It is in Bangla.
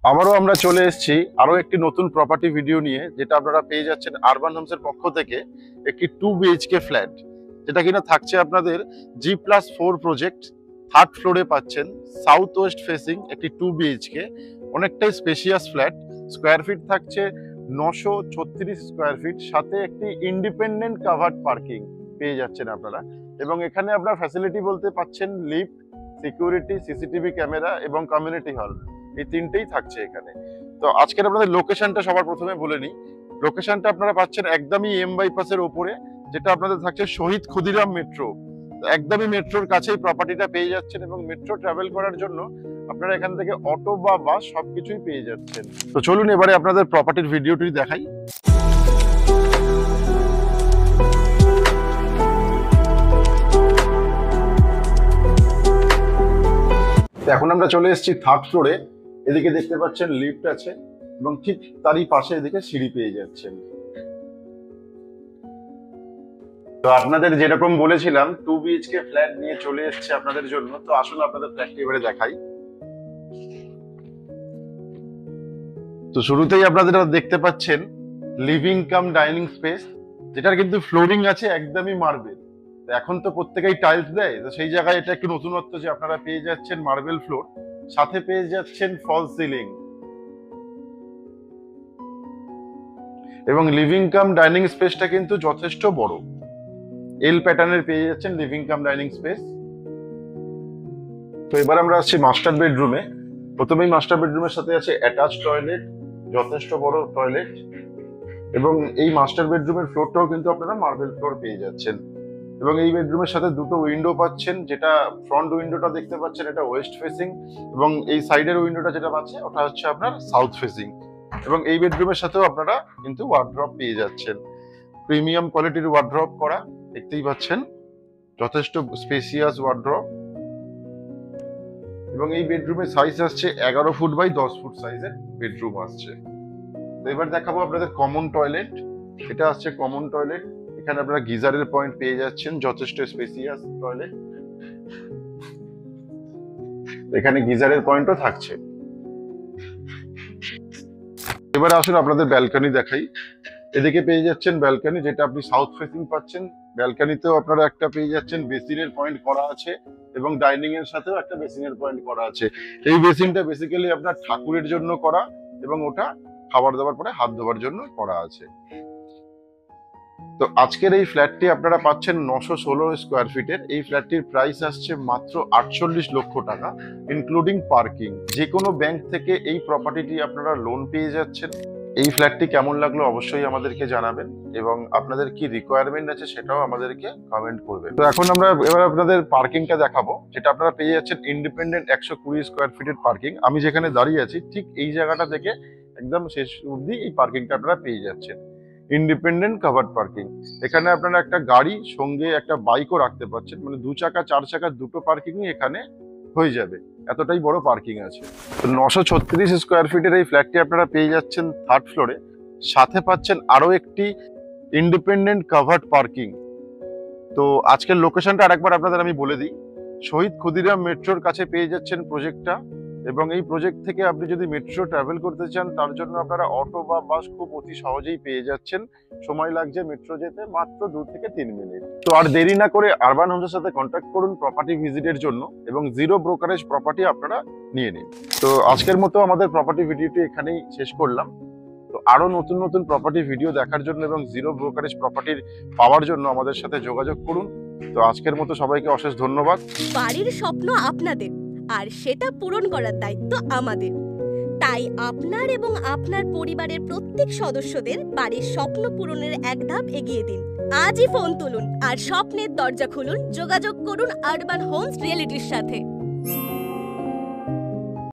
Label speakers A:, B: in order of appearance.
A: আবারও আমরা চলে এসেছি আরো একটি নতুন প্রপার্টি ভিডিও নিয়ে, যেটা আপনারা পেয়ে যাচ্ছেন আরবান হোমস এর পক্ষ থেকে একটি 2 বিএইচকে ফ্ল্যাট, যেটা কিনা থাকছে আপনাদের G+4 প্রজেক্ট। 3rd ফ্লোরে পাচ্ছেন, সাউথ ওয়েস্ট ফেসিং একটি 2 বিএইচকে, অনেকটাই স্পেশিয়াস ফ্ল্যাট। স্কোয়ার ফিট থাকছে 936 স্কোয়ার ফিট, সাথে একটি ইন্ডিপেন্ডেন্ট কাভার্ড পার্কিং পেয়ে যাচ্ছেন আপনারা। এবং এখানে আপনারা ফ্যাসিলিটি বলতে পাচ্ছেন লিফট, সিকিউরিটি, সিসিটিভি ক্যামেরা এবং কমিউনিটি হল, এই তিনটেই থাকছে এখানে। তো আজকের আপনাদের লোকেশনটা সবার প্রথমে বলে নিই। লোকেশনটা আপনারা পাচ্ছেন একদমই এম বাইপাসের ওপরে, যেটা আপনাদের থাকছে শহীদ ক্ষুদিরাম মেট্রো। একদমই মেট্রোর কাছেই প্রপার্টিটা পেয়ে যাচ্ছেন, এবং মেট্রো ট্রাভেল করার জন্য আপনারা এখান থেকে অটো বা বাস সবকিছুই পেয়ে যাচ্ছেন। তো চলুন এবারে আপনাদের প্রপার্টির ভিডিওটি দেখাই। এখন আমরা চলে এসেছি 3rd ফ্লোরে। এদিকে দেখতে পাচ্ছেন লিফট আছে, এবং ঠিক তারই পাশে এদিকে সিঁড়ি পেয়ে যাচ্ছেন। তো আপনাদের যেরকম বলেছিলাম 2 বিএইচকে ফ্ল্যাট নিয়ে চলে এসেছে আপনাদের জন্য। তো আসলে আপনাদের ফ্ল্যাটটি এবারে দেখাই। তো শুরুতেই আপনাদের দেখতে পাচ্ছেন লিভিং কাম ডাইনিং স্পেস, যেটার কিন্তু ফ্লোরিং আছে একদমই মার্বেল। এখন তো প্রত্যেকেই টাইলস দেয়, তো সেই জায়গায় এটা একটু নতুনত্ব যে আপনারা পেয়ে যাচ্ছেন মার্বেল ফ্লোর, সাথে পেয়ে যাচ্ছেন ফল সিলিং। এবং লিভিং কাম ডাইনিং স্পেসটা কিন্তু যথেষ্ট বড়, এল প্যাটার্নের পেয়ে যাচ্ছেন লিভিং কাম ডাইনিং স্পেস। তো এবার আমরা আসছি মাস্টার বেডরুমে। প্রথমেই মাস্টার বেডরুমের সাথে আছে অ্যাটাচ টয়লেট, যথেষ্ট বড় টয়লেট। এবং এই মাস্টার বেডরুমের ফ্লোরটাও কিন্তু আপনারা মার্বেল ফ্লোর পেয়ে যাচ্ছেন। এবং এই বেডরুমের সাথে দুটো উইন্ডো পাচ্ছেন, যেটা ফ্রন্ট উইন্ডোটা দেখতে পাচ্ছেন এটা ওয়েস্ট ফেসিং, এবং এই সাইডের উইন্ডোটা যেটা পাচ্ছে ওটা হচ্ছে আপনার সাউথ ফেসিং। এবং এই বেডরুমের সাথেও আপনারা কিন্তু ওয়ার্ড্রপ পেয়ে যাচ্ছেন, প্রিমিয়াম কোয়ালিটির ওয়ার্ড্রপ করা, দেখতেই পাচ্ছেন যথেষ্ট স্পেসিয়াস ওয়ার্ড্রপ। এবং এই বেডরুমের সাইজ আসছে 11 ফুট বাই 10 ফুট সাইজের বেডরুম আসছে। তো এবার দেখাবো আপনাদের কমন টয়লেট। এটা আসছে কমন টয়লেট, এখানে আপনারা গিজারের পয়েন্ট পেয়ে যাচ্ছেন, যথেষ্ট স্পেসিয়াস টয়লেট। এখানে গিজারের পয়েন্টও থাকছে। এবার আসুন আপনাদের ব্যালকনি দেখাই। এদিকে পেয়ে যাচ্ছেন ব্যালকনি, যেটা আপনি সাউথ ফেসিং পাচ্ছেন। ব্যালকনিতেও আপনারা একটা পেয়ে যাচ্ছেন বেসিনের পয়েন্ট করা আছে, এবং ডাইনিং এর সাথেও একটা বেসিনের পয়েন্ট করা আছে। এই বেসিনটা বেসিক্যালি আপনার ঠাকুরের জন্য করা, এবং ওটা খাবার দাবার পরে হাত ধোয়ার জন্য করা আছে। তো আজকের এই ফ্ল্যাটটি আপনারা পাচ্ছেন 916 স্কোয়ার ফিটের। এই ফ্ল্যাটটির প্রাইস আসছে মাত্র 48 লক্ষ টাকা, ইনক্লুডিং পার্কিং। যে কোনো ব্যাংক থেকে এই প্রপার্টিটি আপনারা লোন পেয়ে যাচ্ছেন। এই ফ্ল্যাটটি কেমন লাগলো অবশ্যই আমাদেরকে জানাবেন, এবং আপনাদের কি রিকোয়ারমেন্ট আছে সেটাও আমাদেরকে কমেন্ট করবেন। তো এখন আমরা এবার আপনাদের পার্কিংটা দেখাবো, যেটা আপনারা পেয়ে যাচ্ছেন ইন্ডিপেন্ডেন্ট 120 স্কোয়ার ফিটের পার্কিং। আমি যেখানে দাঁড়িয়ে আছি ঠিক এই জায়গাটা থেকে একদম শেষ অবধি এই পার্কিংটা আপনারা পেয়ে যাচ্ছেন, ইন্ডিপেন্ডেন্ট কাভার্ড পার্কিং। এখানে আপনারা একটা গাড়ি সঙ্গে একটা বাইকও রাখতে পারছেন, মানে 2 চাকা 4 চাকা দুটো পার্কিংই এখানে হয়ে যাবে, এতটাই বড় পার্কিং আছে। তো 936 স্কোয়ার ফিটের এই ফ্ল্যাটটি আপনারা পেয়ে যাচ্ছেন 3rd ফ্লোরে, সাথে পাচ্ছেন আরো একটি ইন্ডিপেন্ডেন্ট কাভার্ড পার্কিং। তো আজকের লোকেশনটা আরেকবার আপনাদের আমি বলে দিই। শহীদ ক্ষুদিরাম মেট্রোর কাছে পেয়ে যাচ্ছেন প্রজেক্টটা, এবং এই প্রজেক্ট থেকে আপনি যদি মেট্রো ট্রাভেল করতে চান তার জন্য আপনারা অটো বা বাস খুব অতি সহজেই পেয়ে যাচ্ছেন। সময় লাগছে মেট্রো যেতে মাত্র 2 থেকে 3 মিনিট। তো আর দেরি না করে আরবান হোমসের সাথে কন্ট্যাক্ট করুন প্রপার্টি ভিজিটের জন্য, এবং 0 ব্রোকারেজ প্রপার্টি আপনারা নিয়ে নিন। তো আজকের মতো আমাদের প্রপার্টি ভিডিওটি এখানেই শেষ করলাম। তো আরো নতুন নতুন প্রপার্টি ভিডিও দেখার জন্য এবং 0 ব্রোকারেজ প্রপার্টির পাওয়ার জন্য আমাদের সাথে যোগাযোগ করুন। তো আজকের মতো সবাইকে অশেষ ধন্যবাদ।
B: বাড়ির স্বপ্ন আপনাদের, আর সেটা পূরণ করার দায়িত্ব আমাদের। তাই আপনার এবং আপনার পরিবারের প্রত্যেক সদস্যদের বাড়ির স্বপ্ন পূরণের এক ধাপ এগিয়ে দিন। আজই ফোন তুলুন আর স্বপ্নের দরজা খুলুন। যোগাযোগ করুন আরবান হোমস রিয়েলিটির সাথে।